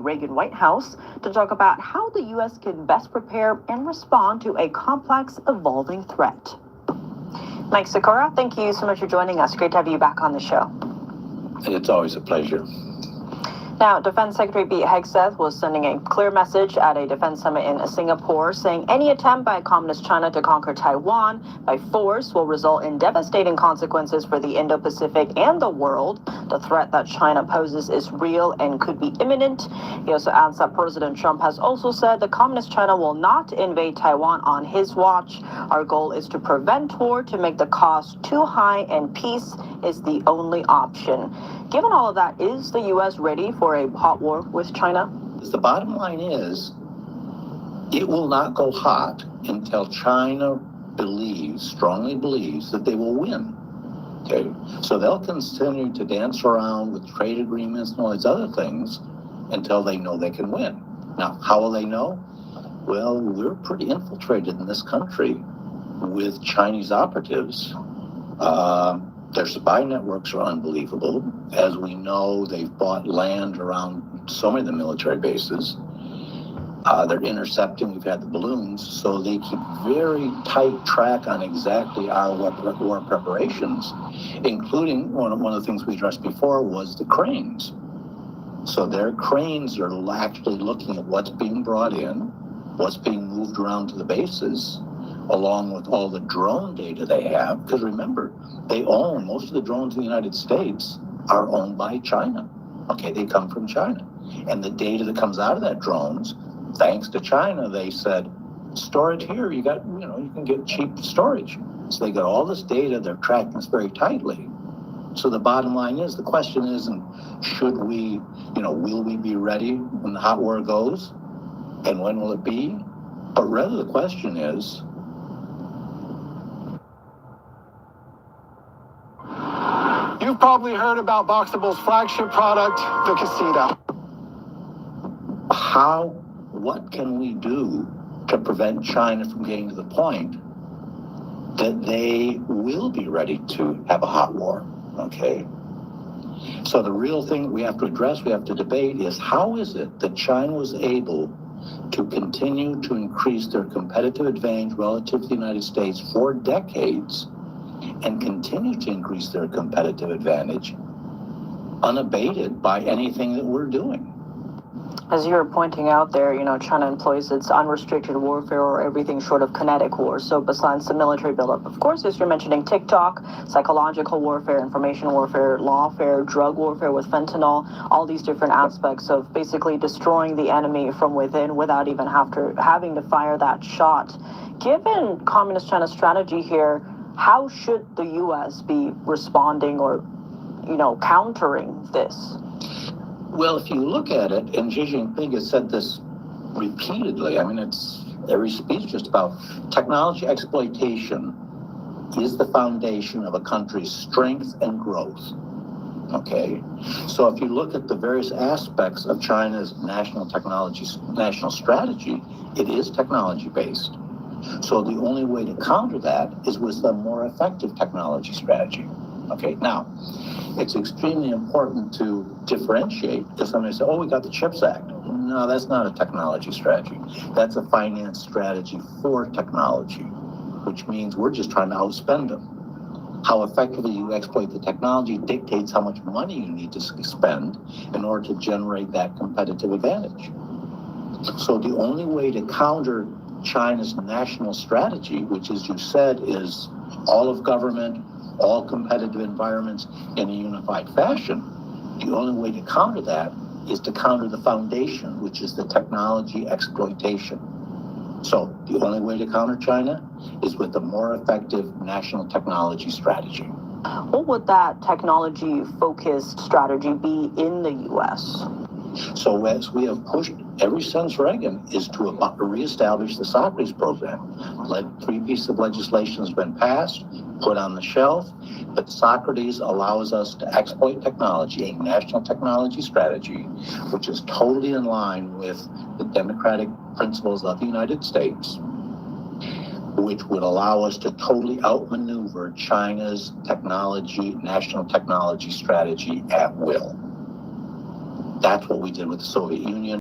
Reagan White House to talk about how the U.S. can best prepare and respond to a complex, evolving threat. Mike Sikora, thank you so much for joining us. Great to have you back on the show. It's always a pleasure. Now, Defense Secretary Pete Hegseth was sending a clear message at a defense summit in Singapore, saying any attempt by Communist China to conquer Taiwan by force will result in devastating consequences for the Indo-Pacific and the world. The threat that China poses is real and could be imminent. He also adds that President Trump has also said the Communist China will not invade Taiwan on his watch. Our goal is to prevent war, to make the cost too high, and peace is the only option. Given all of that, is the U.S. ready for a hot war with China? The bottom line is, it will not go hot until China strongly believes that they will win. Okay? So they'll continue to dance around with trade agreements and all these other things until they know they can win. Now, how will they know? Well, we're pretty infiltrated in this country with Chinese operatives. Their spy networks are unbelievable. As we know, they've bought land around so many of the military bases. They're intercepting. We've had the balloons, so they keep very tight track on exactly our war preparations, including one of the things we addressed before was the cranes. So their cranes are actually looking at what's being brought in, what's being moved around to the bases, along with all the drone data they have. Because remember, they own most of the drones in the United States are owned by China. Okay, they come from China. And the data that comes out of that drones, thanks to China, they said, store it here. You can get cheap storage. So they got all this data. They're tracking this very tightly. So the bottom line is, the question isn't, should we, will we be ready when the hot war goes? And when will it be? But rather the question is, you've probably heard about Boxable's flagship product, the Casita. What can we do to prevent China from getting to the point that they will be ready to have a hot war? Okay. So the real thing that we have to address, we have to debate is, how is it that China was able to continue to increase their competitive advantage relative to the United States for decades and continue to increase their competitive advantage unabated by anything that we're doing? As you were pointing out there, China employs its unrestricted warfare or everything short of kinetic war. So besides the military buildup, of course, as you're mentioning, TikTok, psychological warfare, information warfare, lawfare, drug warfare with fentanyl, all these different aspects of basically destroying the enemy from within without even having to fire that shot. Given Communist China's strategy here, how should the U.S. be responding or, countering this? Well, if you look at it, and Xi Jinping has said this repeatedly, it's every speech just about technology exploitation is the foundation of a country's strength and growth. Okay? So if you look at the various aspects of China's national strategy, it is technology-based. So the only way to counter that is with a more effective technology strategy. Okay, now, it's extremely important to differentiate, because somebody says, we got the CHIPS Act. No, that's not a technology strategy. That's a finance strategy for technology, which means we're just trying to outspend them. How effectively you exploit the technology dictates how much money you need to spend in order to generate that competitive advantage. So the only way to counter China's national strategy, which, as you said, is all of government, all competitive environments in a unified fashion, the only way to counter that is to counter the foundation, which is the technology exploitation. So the only way to counter China is with a more effective national technology strategy. What would that technology-focused strategy be in the U.S.? So as we have pushed ever since Reagan is to reestablish the Socrates program. 3 pieces of legislation has been passed, put on the shelf, but Socrates allows us to exploit technology, a national technology strategy, which is totally in line with the democratic principles of the United States, which would allow us to totally outmaneuver China's national technology strategy at will. That's what we did with the Soviet Union.